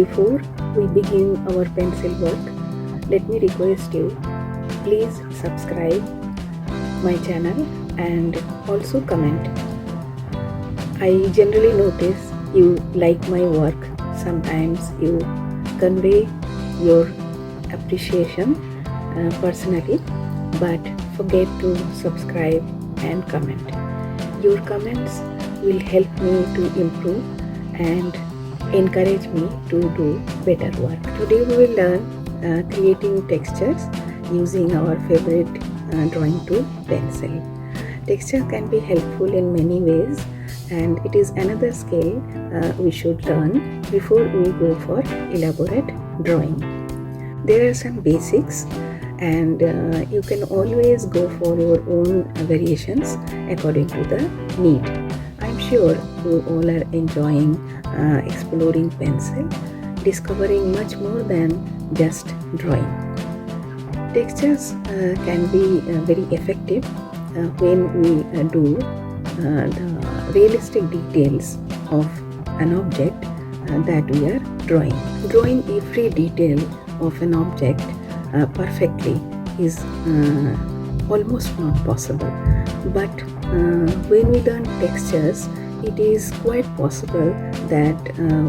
before we begin our pencil work, let me request you, please subscribe my channel and also comment. I generally notice you like my work. Sometimes you convey your appreciation personally, but forget to subscribe and comment. Your comments will help me to improve and encourage me to do better work. Today we will learn creating textures using our favorite drawing tool, pencil. Texture can be helpful in many ways, and it is another skill we should learn before we go for elaborate drawing. There are some basics, and you can always go for your own variations according to the need. I'm sure you all are enjoying exploring pencil, discovering much more than just drawing. Textures can be very effective when we do the realistic details of an object that we are drawing. Drawing every detail of an object perfectly is almost not possible, but when we learn textures, it is quite possible that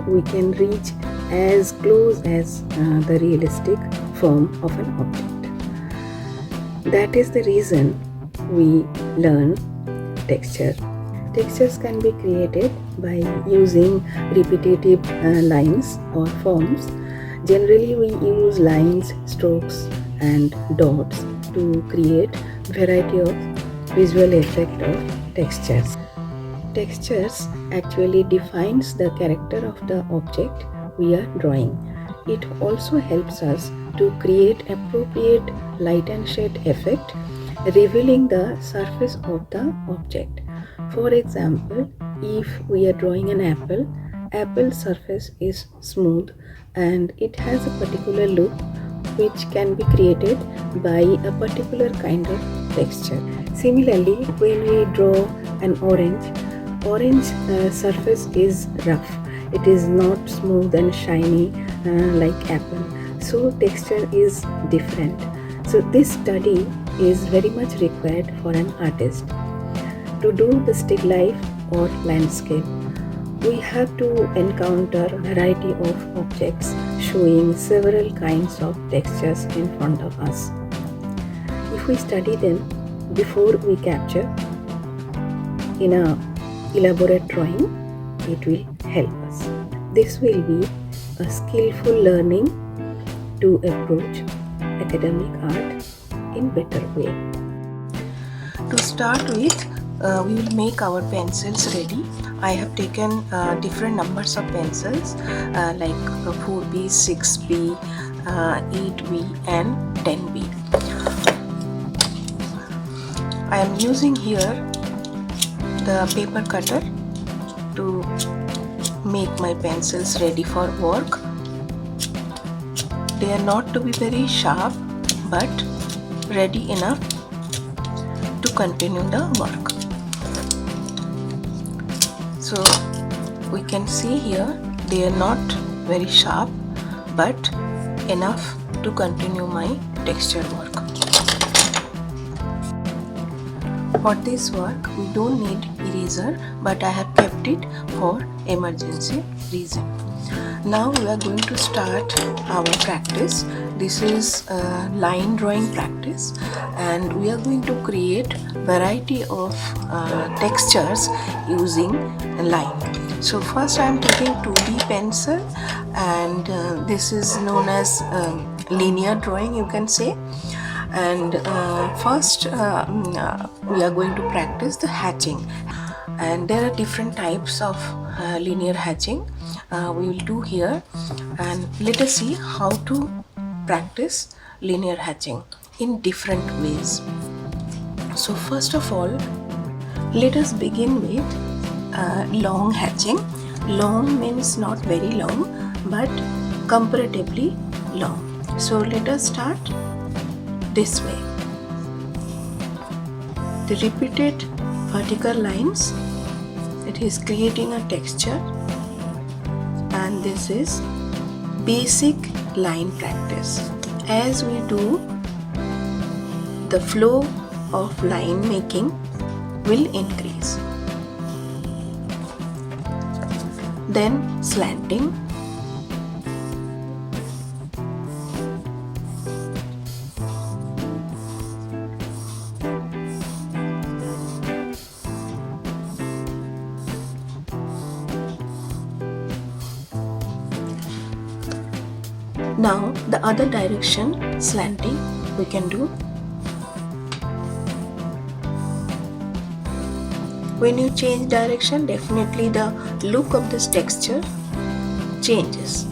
we can reach as close as the realistic form of an object. That is the reason we learn texture. Textures can be created by using repetitive lines or forms. Generally, we use lines, strokes, and dots to create variety of visual effect of textures. Textures actually defines the character of the object we are drawing. It also helps us to create appropriate light and shade effect, revealing the surface of the object. For example, if we are drawing an apple surface is smooth and it has a particular look which can be created by a particular kind of texture. Similarly, when we draw an orange surface is rough. It is not smooth and shiny like apple. So texture is different. So this study is very much required for an artist. To do the still life or landscape, we have to encounter a variety of objects showing several kinds of textures in front of us. If we study them before we capture in a elaborate drawing, it will help us. This will be a skillful learning to approach academic art in better way. To start with, we will make our pencils ready. I have taken different numbers of pencils like 4B, 6B, 8B and 10B. I am using here the paper cutter to make my pencils ready for work. They are not to be very sharp but ready enough to continue the work. So we can see here they are not very sharp but enough to continue my texture work. For this work we don't need eraser, but I have kept it for emergency reason. Now we are going to start our practice. This is a line drawing practice and we are going to create variety of textures using a line. So first I am taking 2B pencil and this is known as linear drawing, you can say. And first we are going to practice the hatching, and there are different types of linear hatching we will do here, and let us see how to practice linear hatching in different ways. So first of all, let us begin with long hatching. Long means not very long but comparatively long. So let us start this way. The repeated vertical lines, it is creating a texture, and this is basic line practice. As we do, the flow of line making will increase. Then slanting, now the other direction, slanting, we can do. When you change direction, definitely the look of this texture changes.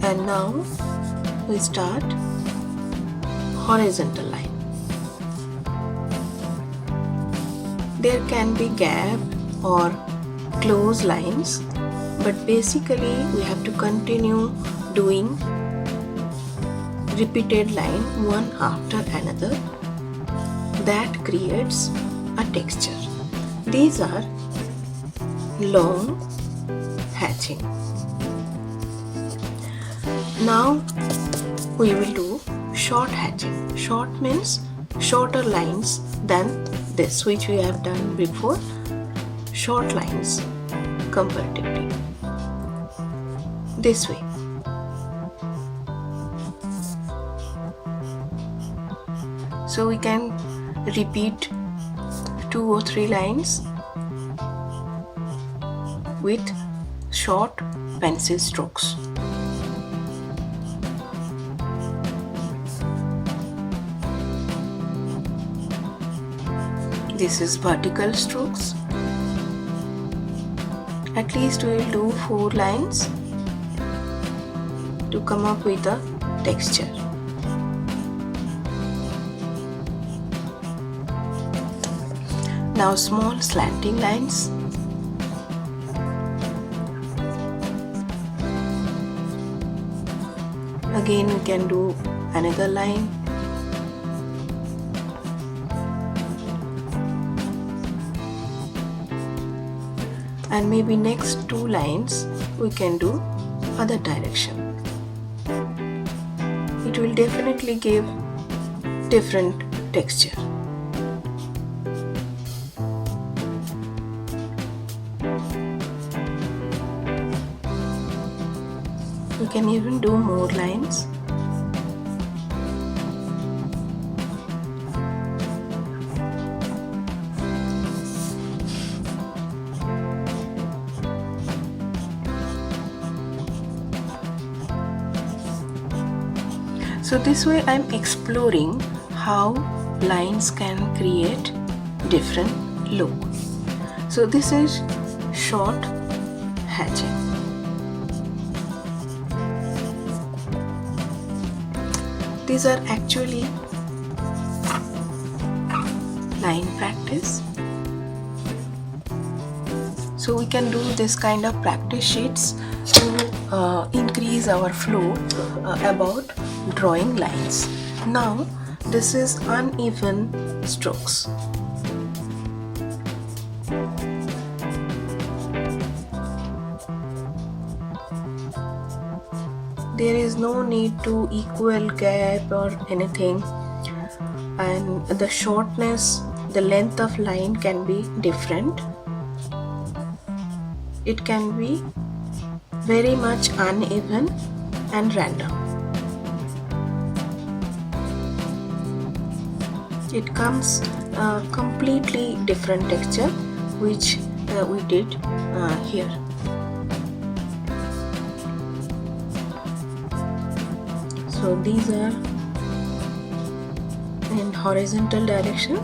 And now we start horizontal line. There can be gap or close lines, but basically we have to continue doing repeated line one after another. That creates a texture. These are long hatching. Now we will do short hatching. Short means shorter lines than this, which we have done before. Short lines comparatively. This way. So we can repeat 2 or 3 lines with short pencil strokes. This is vertical strokes. At least we will do 4 lines to come up with a texture. Now small slanting lines. Again we can do another line. And maybe next 2 lines we can do other direction. It will definitely give different texture. We can even do more lines. So this way I am exploring how lines can create different look. So this is short hatching. These are actually line practice. So we can do this kind of practice sheets to increase our flow about drawing lines. Now this is uneven strokes. There is no need to equal gap or anything, and the shortness, the length of line can be different. It can be very much uneven and random. It comes completely different texture, which we did here. So these are in horizontal direction.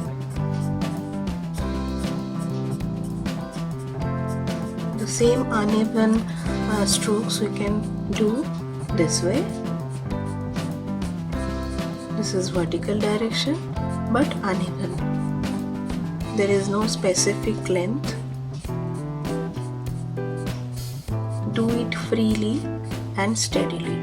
The same uneven strokes we can do this way. This is vertical direction but uneven. There is no specific length. Do it freely and steadily.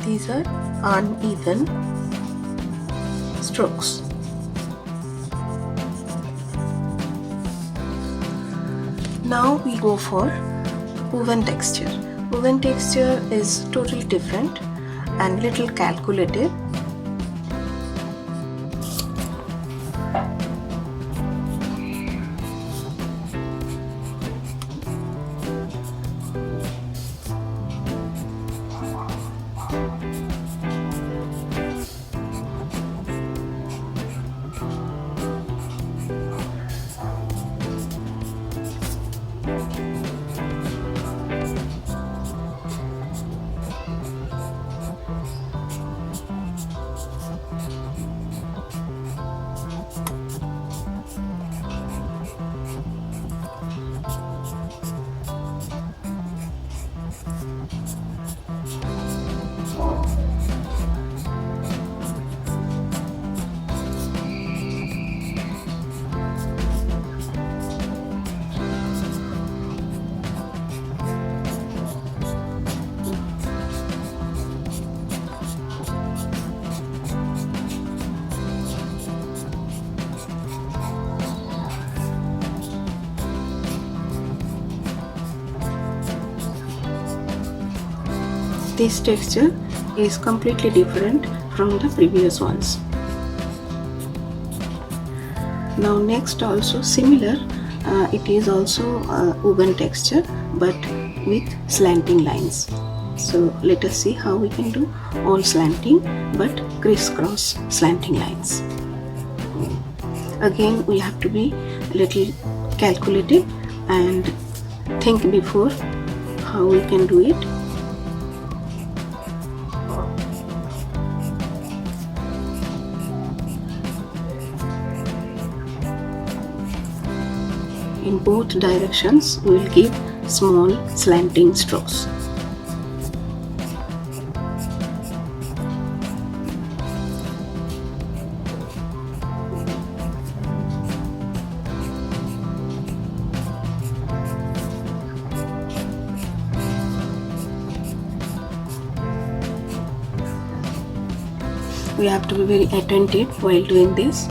These are uneven strokes. Now we go for woven texture. Woven texture is totally different and little calculated. This texture is completely different from the previous ones. Now next also similar, it is also a woven texture but with slanting lines. So let us see how we can do all slanting but crisscross slanting lines. Again we have to be a little calculated and think before how we can do it. In both directions we will give small slanting strokes. We have to be very attentive while doing this.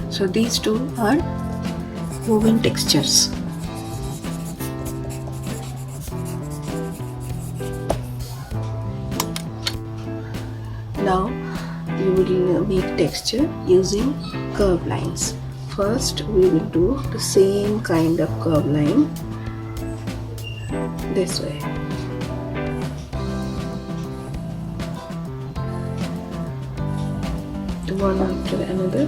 So these two are woven textures. Now we will make texture using curve lines. First we will do the same kind of curve line this way. One after another.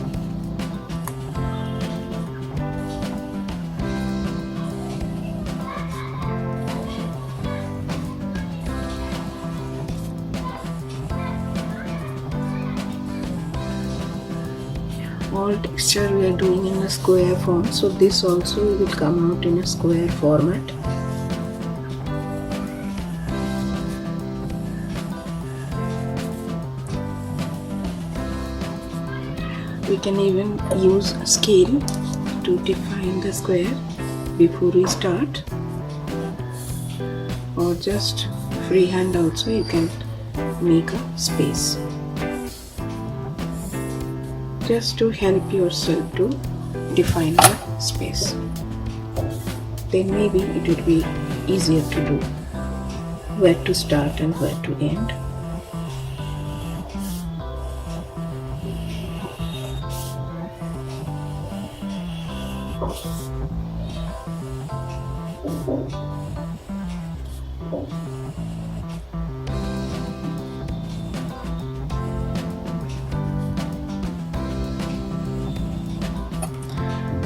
All texture we are doing in a square form, so this also will come out in a square format. We can even use a scale to define the square before we start, or just freehand also you can make a space. just to help yourself to define the space. Then maybe it will be easier to do where to start and where to end.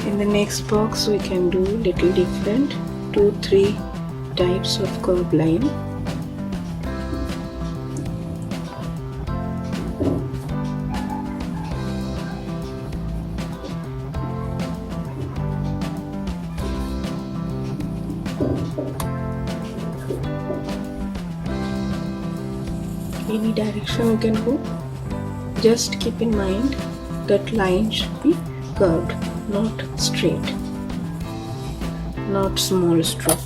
In the next box we can do little different 2-3 types of curved line. Any direction you can go, just keep in mind that line should be curved, not straight, not small stroke.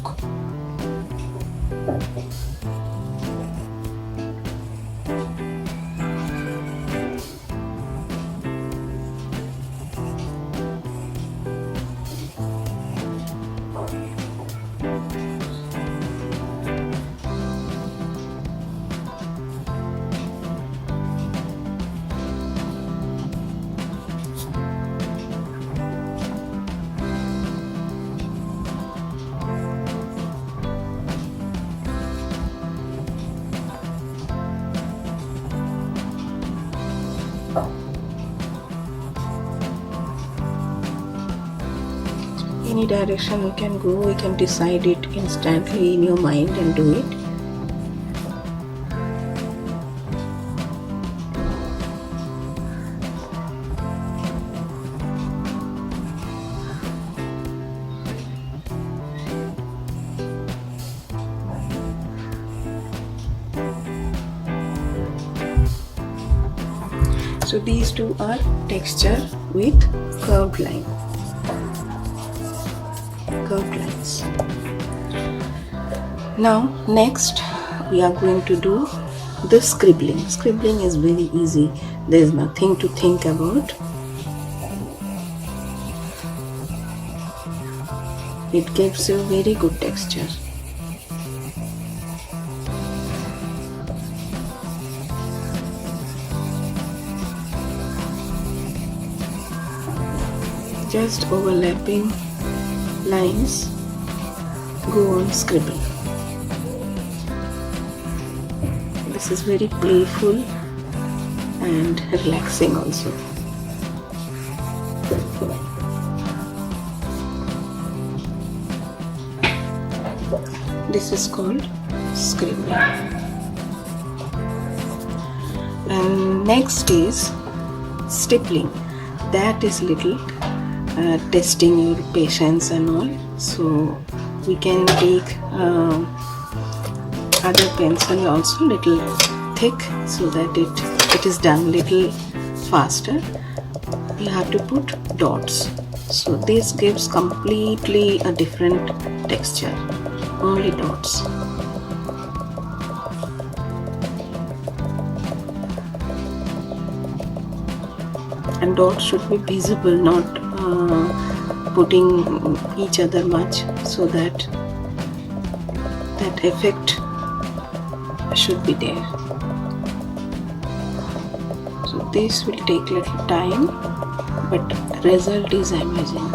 Any direction you can go, you can decide it instantly in your mind and do it. So these two are texture with curved line. Curved lines. Now next we are going to do the scribbling. Scribbling is very easy. There is nothing to think about. It gives you very good texture. Just overlapping lines go on scribbling. This is very playful and relaxing also. This is called scribbling. And next is stippling. That is little testing your patience and all. So we can take other pencil also little thick so that it is done little faster. You have to put dots. So this gives completely a different texture. Only dots. And dots should be visible, not putting each other much, so that effect should be there. So this will take little time, but result is amazing.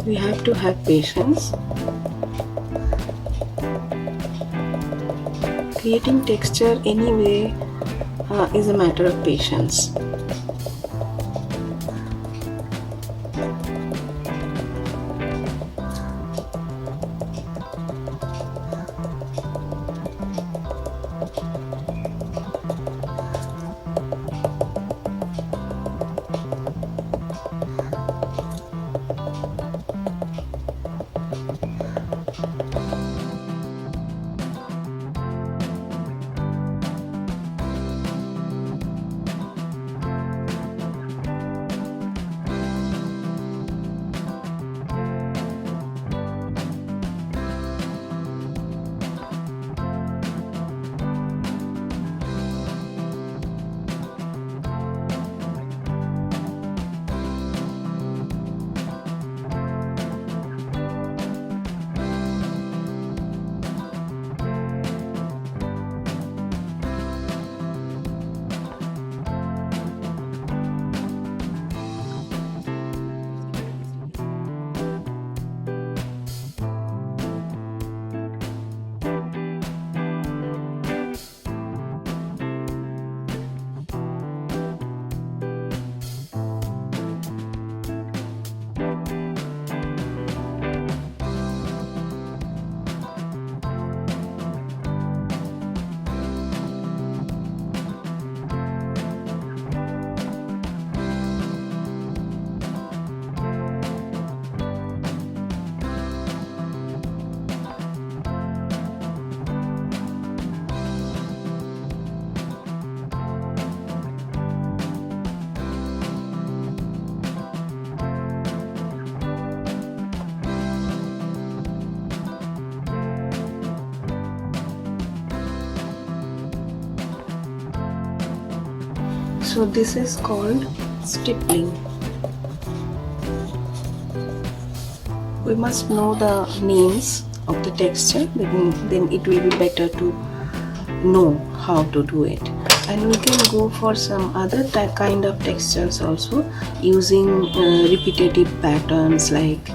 We have to have patience. Creating texture anyway is a matter of patience. So this is called stippling. We must know the names of the texture, then it will be better to know how to do it. And we can go for some other kind of textures also, using repetitive patterns like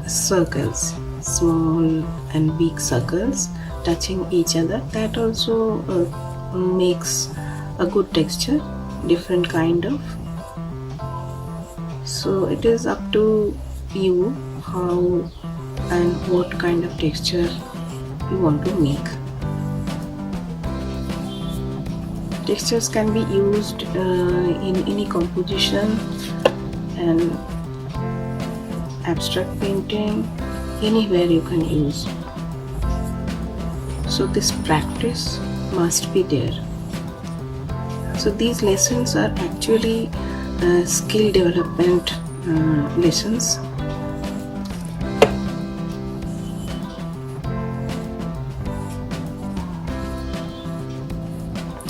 circles, small and big circles touching each other. That also makes a good texture, different kind of. So it is up to you how and what kind of texture you want to make. Textures can be used in any composition and abstract painting, anywhere you can use. So this practice must be there. So these lessons are actually skill development lessons.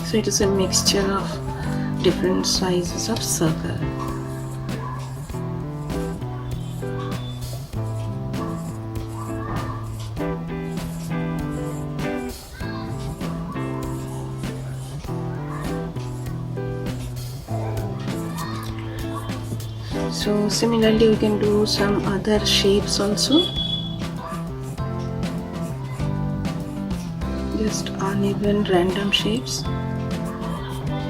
So it is a mixture of different sizes of circle. So similarly we can do some other shapes also. Just uneven random shapes.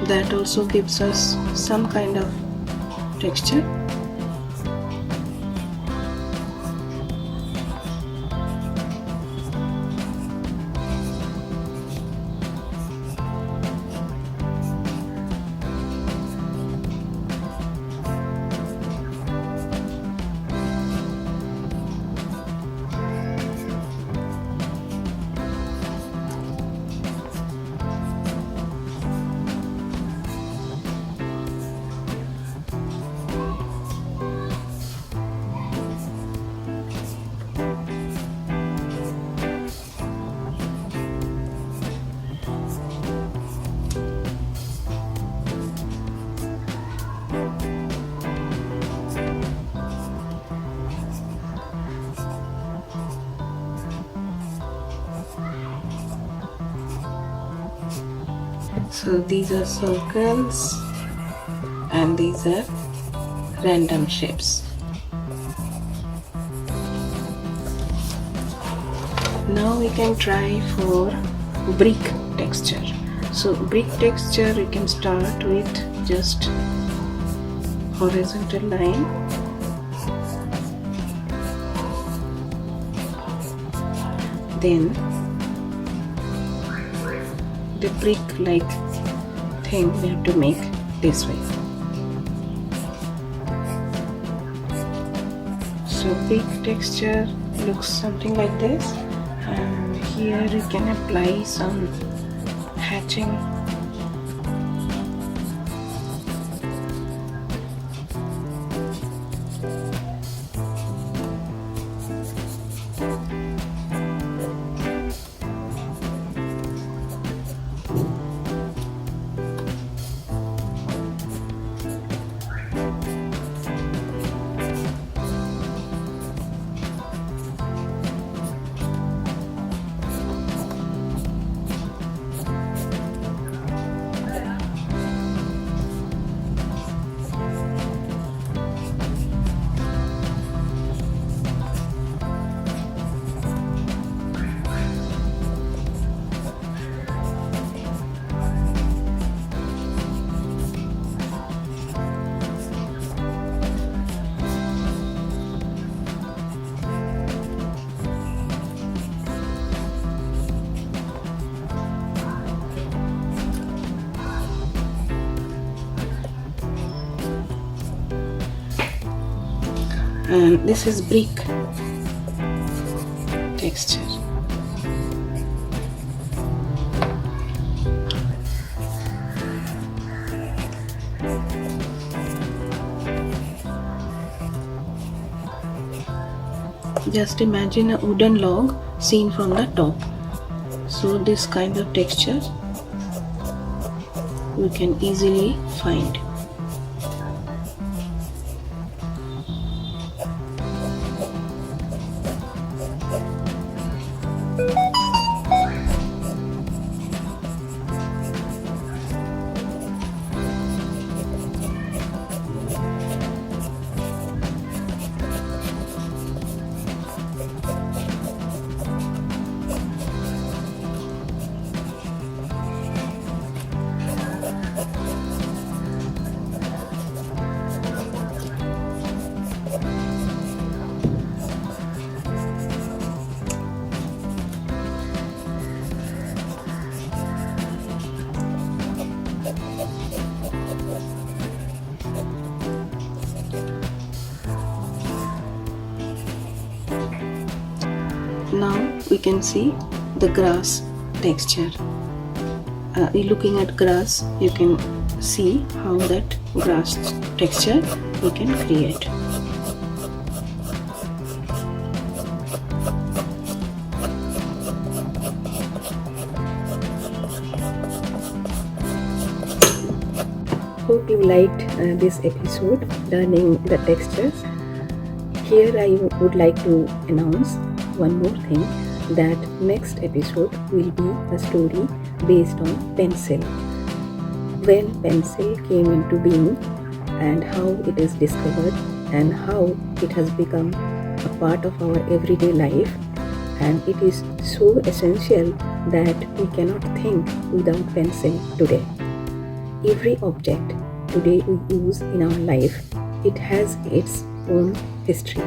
That also gives us some kind of texture. So these are circles and these are random shapes. Now we can try for brick texture. So brick texture you can start with just horizontal line. Then the brick like thing we have to make this way. So brick texture looks something like this, and here you can apply some hatching. And this is brick texture. Just imagine a wooden log seen from the top. So this kind of texture we can easily find. Now we can see the grass texture. Looking at grass, you can see how that grass texture we can create. Hope you liked this episode, learning the textures. Here I would like to announce one more thing, that next episode will be a story based on pencil. When pencil came into being and how it is discovered and how it has become a part of our everyday life, and it is so essential that we cannot think without pencil today. Every object today we use in our life, it has its own history.